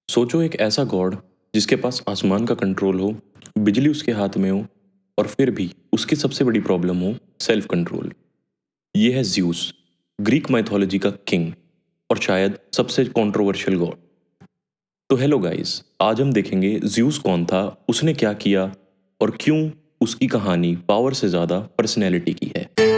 सोचो एक ऐसा गॉड जिसके पास आसमान का कंट्रोल हो, बिजली उसके हाथ में हो और फिर भी उसकी सबसे बड़ी प्रॉब्लम हो सेल्फ कंट्रोल। ये है ज्यूस, ग्रीक माइथोलॉजी का किंग और शायद सबसे कंट्रोवर्शियल गॉड। तो हेलो गाइस, आज हम देखेंगे ज्यूस कौन था, उसने क्या किया और क्यों उसकी कहानी पावर से ज्यादा पर्सनैलिटी की है।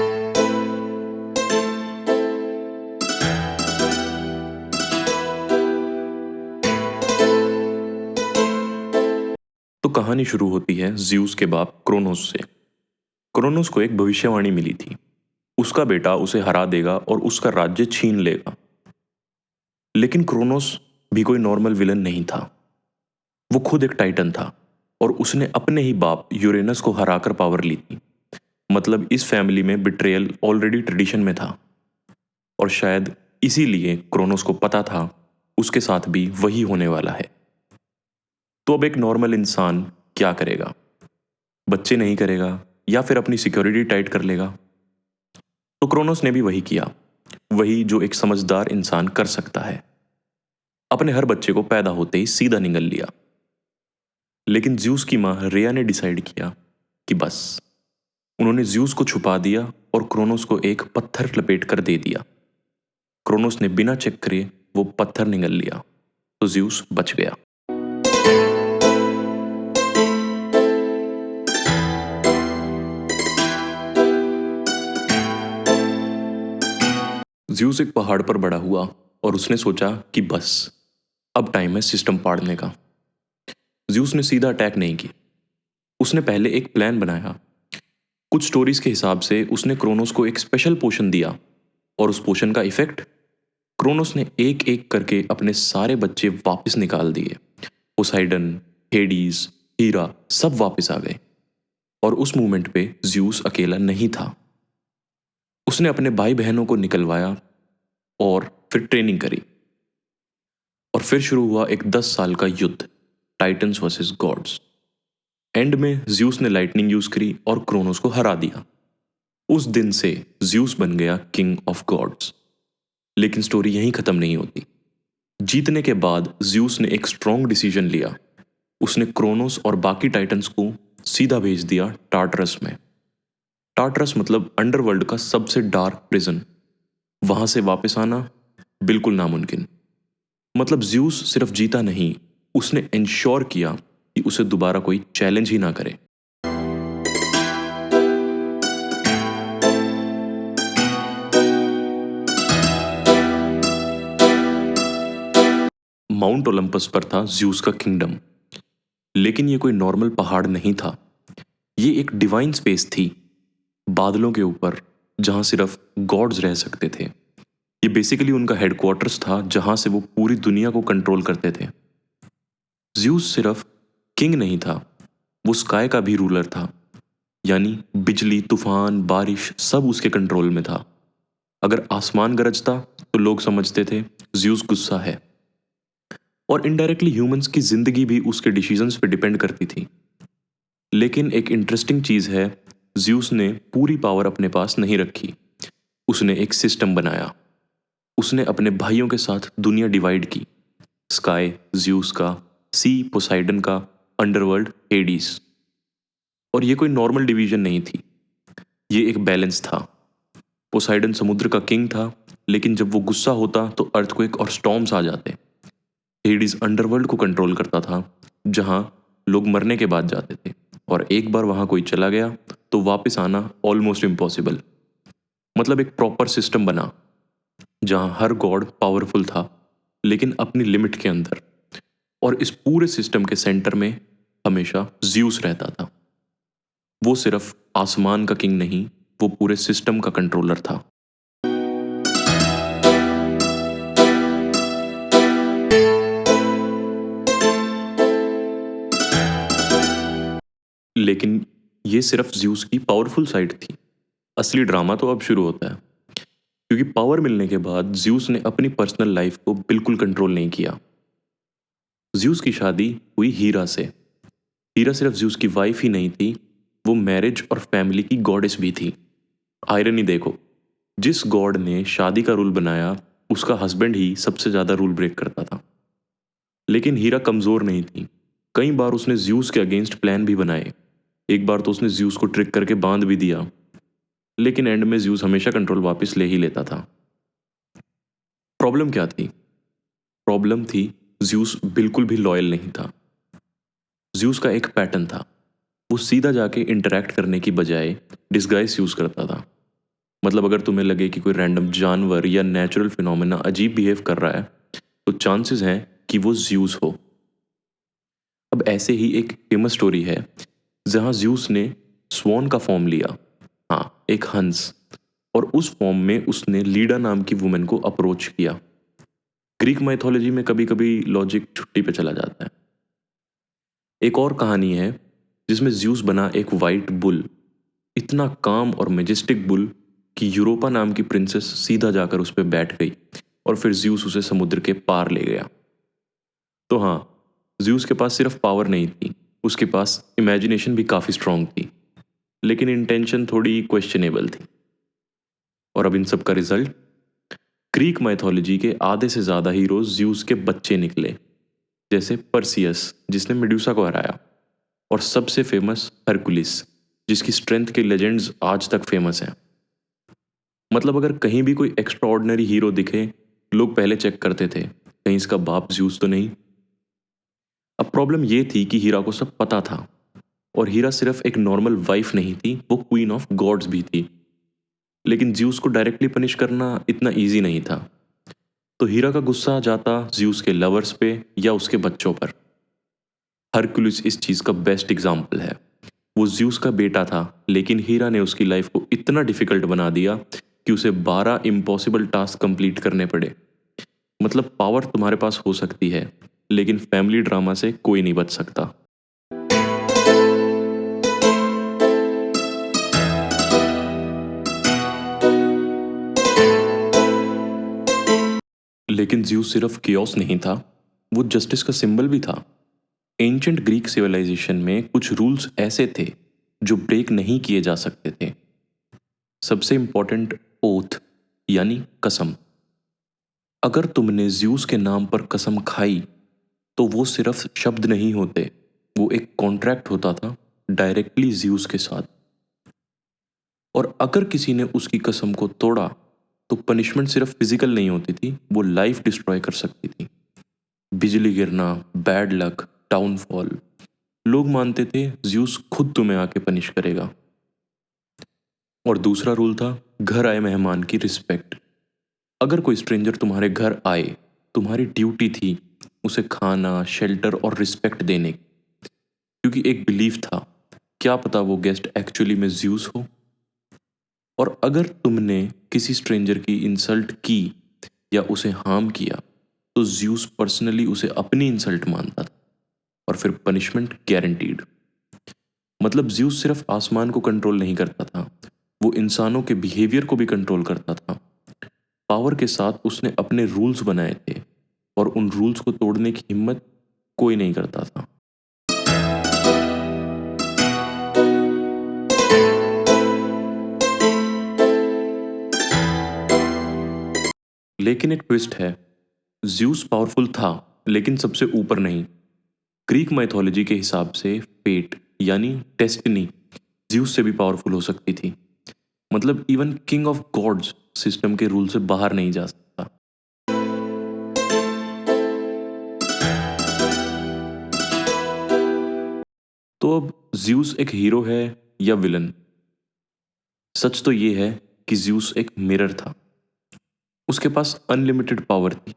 तो कहानी शुरू होती है ज्यूस के बाप क्रोनोस से। क्रोनोस को एक भविष्यवाणी मिली थी, उसका बेटा उसे हरा देगा और उसका राज्य छीन लेगा। लेकिन क्रोनोस भी कोई नॉर्मल विलन नहीं था। वो खुद एक टाइटन था और उसने अपने ही बाप यूरेनस को हराकर पावर ली थी। मतलब इस फैमिली में बिट्रेयल ऑलरेडी ट्रेडिशन में था और शायद इसीलिए क्रोनोस को पता था उसके साथ भी वही होने वाला है। तो अब एक नॉर्मल इंसान क्या करेगा? बच्चे नहीं करेगा या फिर अपनी सिक्योरिटी टाइट कर लेगा? तो क्रोनोस ने भी वही किया, वही जो एक समझदार इंसान कर सकता है। अपने हर बच्चे को पैदा होते ही सीधा निगल लिया। लेकिन ज्यूस की मां रेया ने डिसाइड किया कि बस। उन्होंने ज्यूस को छुपा दिया और क्रोनोस को एक पत्थर लपेट कर दे दिया। क्रोनोस ने बिना चेक करे वो पत्थर निगल लिया, तो ज्यूस बच गया। ज्यूस एक पहाड़ पर बड़ा हुआ और उसने सोचा कि बस अब टाइम है सिस्टम पाड़ने का। ज्यूस ने सीधा अटैक नहीं किया, उसने पहले एक प्लान बनाया। कुछ स्टोरीज के हिसाब से उसने क्रोनोस को एक स्पेशल पोशन दिया और उस पोशन का इफेक्ट, क्रोनोस ने एक एक करके अपने सारे बच्चे वापस निकाल दिए। पोसाइडन, हेडीज, हीरा सब वापस आ गए। और उस मूवमेंट पे ज्यूस अकेला नहीं था। उसने अपने भाई बहनों को निकलवाया और फिर ट्रेनिंग करी। और फिर शुरू हुआ एक 10 साल का युद्ध, टाइटन्स वर्सेस गॉड्स। एंड में ज्यूस ने लाइटनिंग यूज करी और क्रोनोस को हरा दिया। उस दिन से ज्यूस बन गया किंग ऑफ गॉड्स। लेकिन स्टोरी यहीं खत्म नहीं होती। जीतने के बाद ज्यूस ने एक स्ट्रॉन्ग डिसीजन लिया। उसने क्रोनोस और बाकी टाइटन्स को सीधा भेज दिया टार्टरस में। टार्टरस मतलब अंडरवर्ल्ड का सबसे डार्क प्रिजन। वहां से वापस आना बिल्कुल नामुमकिन। मतलब ज्यूस सिर्फ जीता नहीं, उसने इंश्योर किया कि उसे दोबारा कोई चैलेंज ही ना करे। माउंट ओलंपस पर था ज्यूस का किंगडम। लेकिन ये कोई नॉर्मल पहाड़ नहीं था, ये एक डिवाइन स्पेस थी, बादलों के ऊपर, जहां सिर्फ गॉड्स रह सकते थे। ये बेसिकली उनका हेडक्वार्टर्स था जहां से वो पूरी दुनिया को कंट्रोल करते थे। ज्यूस सिर्फ किंग नहीं था, वो स्काई का भी रूलर था। यानी बिजली, तूफान, बारिश सब उसके कंट्रोल में था। अगर आसमान गरजता तो लोग समझते थे ज्यूस गुस्सा है। और इनडायरेक्टली ह्यूमंस की जिंदगी भी उसके डिसीजंस पे डिपेंड करती थी। लेकिन एक इंटरेस्टिंग चीज है, ज्यूस ने पूरी पावर अपने पास नहीं रखी। उसने एक सिस्टम बनाया। उसने अपने भाइयों के साथ दुनिया डिवाइड की। स्काई ज्यूस का, सी पोसाइडन का, अंडरवर्ल्ड हेडीज। और ये कोई नॉर्मल डिवीजन नहीं थी, ये एक बैलेंस था। पोसाइडन समुद्र का किंग था, लेकिन जब वो गुस्सा होता तो अर्थक्वेक और स्टॉर्म्स आ जाते। हेडीज अंडरवर्ल्ड को कंट्रोल करता था, जहां लोग मरने के बाद जाते थे और एक बार वहां कोई चला गया तो वापस आना ऑलमोस्ट इम्पॉसिबल। मतलब एक प्रॉपर सिस्टम बना जहां हर गॉड पावरफुल था, लेकिन अपनी लिमिट के अंदर। और इस पूरे सिस्टम के सेंटर में हमेशा ज्यूस रहता था। वो सिर्फ आसमान का किंग नहीं, वो पूरे सिस्टम का कंट्रोलर था। लेकिन ये सिर्फ ज्यूस की पावरफुल साइड थी। असली ड्रामा तो अब शुरू होता है, क्योंकि पावर मिलने के बाद ज्यूस ने अपनी पर्सनल लाइफ को बिल्कुल कंट्रोल नहीं किया। ज्यूस की शादी हुई हीरा से। हीरा सिर्फ ज्यूस की वाइफ ही नहीं थी, वो मैरिज और फैमिली की गॉडेस भी थी। आयरनी देखो, जिस गॉड ने शादी का रूल बनाया, उसका हस्बैंड ही सबसे ज्यादा रूल ब्रेक करता था। लेकिन हीरा कमजोर नहीं थी। कई बार उसने ज्यूस के अगेंस्ट प्लान भी बनाए। एक बार तो उसने ज्यूस को ट्रिक करके बांध भी दिया, लेकिन एंड में ज्यूस हमेशा कंट्रोल वापस ले ही लेता था। प्रॉब्लम क्या थी? प्रॉब्लम थी ज्यूस बिल्कुल भी लॉयल नहीं था। ज्यूस का एक पैटर्न था, वो सीधा जाके इंटरैक्ट करने की बजाय डिस्गाइस यूज करता था। मतलब अगर तुम्हें लगे कि कोई रैंडम जानवर या नेचुरल फिनोमेना अजीब बिहेव कर रहा है, तो चांसेस हैं कि वो ज्यूस हो। अब ऐसे ही एक फेमस स्टोरी है जहां ज्यूस ने स्वॉन का फॉर्म लिया, हाँ एक हंस, और उस फॉर्म में उसने लीडा नाम की वुमेन को अप्रोच किया। ग्रीक माइथोलॉजी में कभी कभी लॉजिक छुट्टी पे चला जाता है। एक और कहानी है जिसमें ज्यूस बना एक वाइट बुल, इतना काम और मेजेस्टिक बुल कि यूरोपा नाम की प्रिंसेस सीधा जाकर उस पर बैठ गई और फिर ज्यूस उसे समुद्र के पार ले गया। तो हाँ, ज्यूस के पास सिर्फ पावर नहीं थी, उसके पास इमेजिनेशन भी काफी स्ट्रांग थी, लेकिन इंटेंशन थोड़ी क्वेश्चनेबल थी। और अब इन सब का रिजल्ट, ग्रीक माइथोलॉजी के आधे से ज्यादा हीरोज ज्यूस के बच्चे निकले, जैसे परसियस जिसने मेडुसा को हराया, और सबसे फेमस हरकुलिस जिसकी स्ट्रेंथ के लेजेंड्स आज तक फेमस हैं। मतलब अगर कहीं भी कोई एक्स्ट्रा ऑर्डिनरी हीरो दिखे, लोग पहले चेक करते थे कहीं इसका बाप ज्यूस तो नहीं। अब प्रॉब्लम ये थी कि हीरा को सब पता था, और हीरा सिर्फ एक नॉर्मल वाइफ नहीं थी, वो क्वीन ऑफ गॉड्स भी थी। लेकिन ज्यूस को डायरेक्टली पनिश करना इतना इजी नहीं था। तो हीरा का गुस्सा जाता ज्यूस के लवर्स पे या उसके बच्चों पर। हरकुलिस इस चीज का बेस्ट एग्जाम्पल है। वो ज्यूस का बेटा था, लेकिन हीरा ने उसकी लाइफ को इतना डिफिकल्ट बना दिया कि उसे 12 इम्पॉसिबल टास्क कंप्लीट करने पड़े। मतलब पावर तुम्हारे पास हो सकती है, लेकिन फैमिली ड्रामा से कोई नहीं बच सकता। लेकिन ज्यूस सिर्फ कियोस नहीं था, वो जस्टिस का सिंबल भी था। एंशंट ग्रीक सिविलाइजेशन में कुछ रूल्स ऐसे थे जो ब्रेक नहीं किए जा सकते थे। सबसे इंपॉर्टेंट ओथ, यानी कसम। अगर तुमने ज्यूस के नाम पर कसम खाई, तो वो सिर्फ शब्द नहीं होते, वो एक कॉन्ट्रैक्ट होता था डायरेक्टली ज्यूस के साथ। और अगर किसी ने उसकी कसम को तोड़ा, तो पनिशमेंट सिर्फ फिजिकल नहीं होती थी, वो लाइफ डिस्ट्रॉय कर सकती थी। बिजली गिरना, बैड लक, डाउनफॉल। लोग मानते थे ज्यूस खुद तुम्हें आके पनिश करेगा। और दूसरा रूल था घर आए मेहमान की रिस्पेक्ट। अगर कोई स्ट्रेंजर तुम्हारे घर आए, तुम्हारी ड्यूटी थी उसे खाना, शेल्टर और रिस्पेक्ट देने की। क्योंकि एक बिलीफ था, क्या पता वो गेस्ट एक्चुअली में ज्यूस हो। और अगर तुमने किसी स्ट्रेंजर की इंसल्ट की या उसे हार्म किया, तो ज्यूस पर्सनली उसे अपनी इंसल्ट मानता था, और फिर पनिशमेंट गारंटीड। मतलब ज्यूस सिर्फ आसमान को कंट्रोल नहीं करता था, वो इंसानों के बिहेवियर को भी कंट्रोल करता था। पावर के साथ उसने अपने रूल्स बनाए थे, और उन रूल्स को तोड़ने की हिम्मत कोई नहीं करता था। लेकिन एक ट्विस्ट है, ज्यूस पावरफुल था, लेकिन सबसे ऊपर नहीं। ग्रीक माइथोलॉजी के हिसाब से फेट, यानी डेस्टिनी, ज्यूस से भी पावरफुल हो सकती थी। मतलब even king of gods system के रूल से बाहर नहीं जा सकता। तो अब ज्यूस एक हीरो है या विलन? सच तो ये है कि ज्यूस एक मिरर था। उसके पास अनलिमिटेड पावर थी,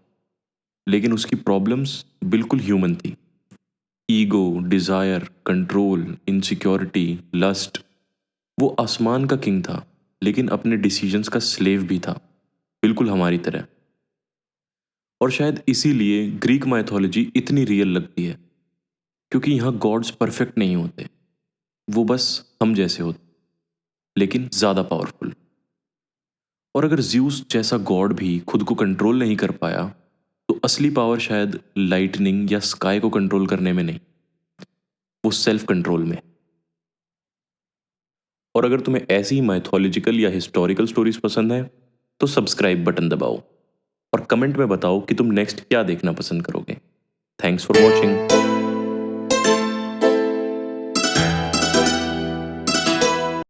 लेकिन उसकी प्रॉब्लम्स बिल्कुल ह्यूमन थी। Ego, desire, control, insecurity, lust. वो आसमान का किंग था, लेकिन अपने डिसीजंस का स्लेव भी था, बिल्कुल हमारी तरह। और शायद इसीलिए ग्रीक माइथोलॉजी इतनी रियल लगती है, क्योंकि यहाँ गॉड्स परफेक्ट नहीं होते, वो बस हम जैसे होते, लेकिन ज्यादा पावरफुल। और अगर ज्यूस जैसा गॉड भी खुद को कंट्रोल नहीं कर पाया, तो असली पावर शायद लाइटनिंग या स्काई को कंट्रोल करने में नहीं, वो सेल्फ कंट्रोल में। और अगर तुम्हें ऐसी ही माइथोलॉजिकल या हिस्टोरिकल स्टोरीज पसंद है, तो सब्सक्राइब बटन दबाओ और कमेंट में बताओ कि तुम नेक्स्ट क्या देखना पसंद करोगे। Thanks for watching.